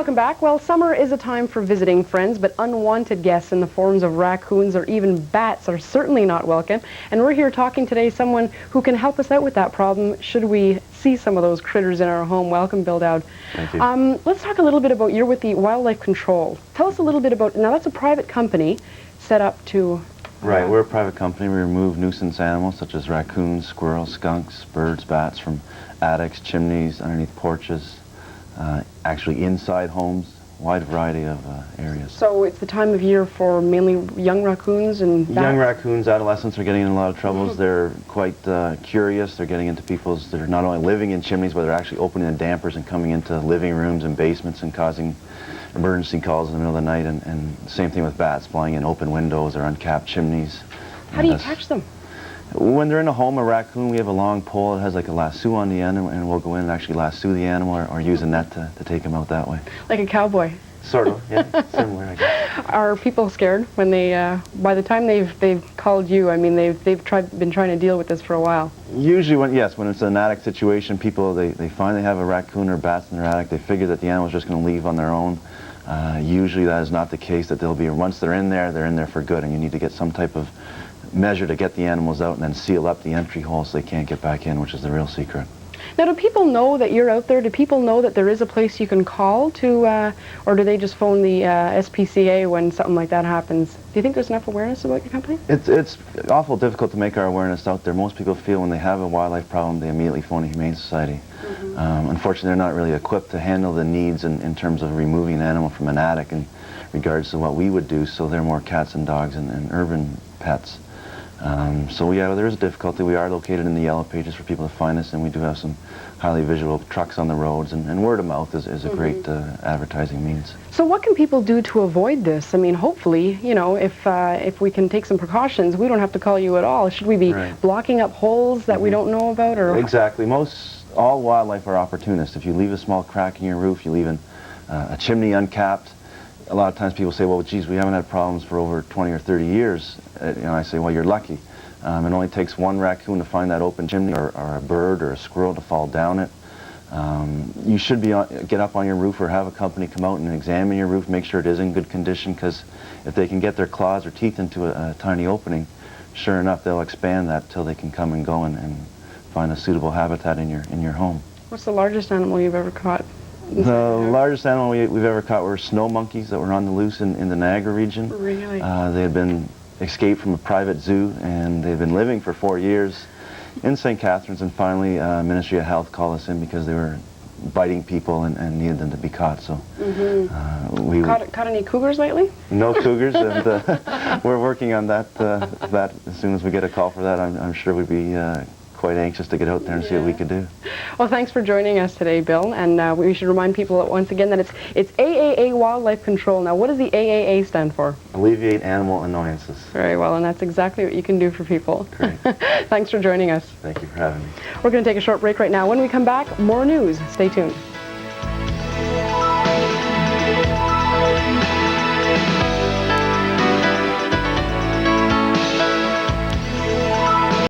Welcome back. Well, summer is a time for visiting friends, but unwanted guests in the forms of raccoons or even bats are certainly not welcome. And we're here talking today to someone who can help us out with that problem should we see some of those critters in our home. Welcome, Bill Dowd. Thank you. Let's talk a little bit about, you're with the Wildlife Control. Tell us a little bit about, now that's a private company set up to... Right, we're a private company. We remove nuisance animals such as raccoons, squirrels, skunks, birds, bats from attics, chimneys, underneath porches, actually inside homes, wide variety of areas. So it's the time of year for mainly young raccoons and bats? Young raccoons, adolescents are getting in a lot of troubles. They're quite curious. They're getting into people's, they're not only living in chimneys, but they're actually opening the dampers and coming into living rooms and basements and causing emergency calls in the middle of the night, and same thing with bats, flying in open windows or uncapped chimneys. How do you catch them? When they're in a home, a raccoon, we have a long pole that has like a lasso on the end, and we'll go in and actually lasso the animal or use a net to take them out that way. Like a cowboy? Sort of, yeah, similar, I guess. Are people scared when they, by the time they've called you, I mean, they've been trying to deal with this for a while? Usually, when it's an attic situation, people, they find they have a raccoon or bats in their attic, they figure that the animal's just going to leave on their own. Usually that is not the case, that they'll be, once they're in there for good, and you need to get some type of measure to get the animals out and then seal up the entry hole so they can't get back in, which is the real secret. Now, do people know that you're out there? Do people know that there is a place you can call to, or do they just phone the SPCA when something like that happens? Do you think there's enough awareness about your company? It's awful difficult to make our awareness out there. Most people feel when they have a wildlife problem, they immediately phone the Humane Society. Unfortunately, they're not really equipped to handle the needs in terms of removing an animal from an attic in regards to what we would do, so they're more cats and dogs and urban pets. So yeah, there is a difficulty. We are located in the yellow pages for people to find us, and we do have some highly visual trucks on the roads, and word of mouth is a great advertising means. So what can people do to avoid this? I mean, hopefully, you know, if we can take some precautions, we don't have to call you at all. Should we be blocking up holes that we don't know about? Or exactly. All wildlife are opportunists. If you leave a small crack in your roof, you leave a chimney uncapped, a lot of times people say, well, geez, we haven't had problems for over 20 or 30 years. I say, well, you're lucky. It only takes one raccoon to find that open chimney, or a bird or a squirrel to fall down it. You should get up on your roof or have a company come out and examine your roof, make sure it is in good condition, because if they can get their claws or teeth into a tiny opening, sure enough, they'll expand that till they can come and go and find a suitable habitat in your home. What's the largest animal you've ever caught? The largest animal we've ever caught were snow monkeys that were on the loose in the Niagara region. Really? They had been escaped from a private zoo, and they'd been living for 4 years in St. Catharines, and finally Ministry of Health called us in because they were biting people and needed them to be caught. So we caught any cougars lately? No cougars, and we're working on that. As soon as we get a call for that, I'm sure we'd be quite anxious to get out there and see what we could do. Well, thanks for joining us today, Bill, and we should remind people once again that it's AAA Wildlife Control. Now, what does the AAA stand for? Alleviate Animal Annoyances. Very well, and that's exactly what you can do for people. Great. Thanks for joining us. Thank you for having me. We're going to take a short break right now. When we come back, more news. Stay tuned.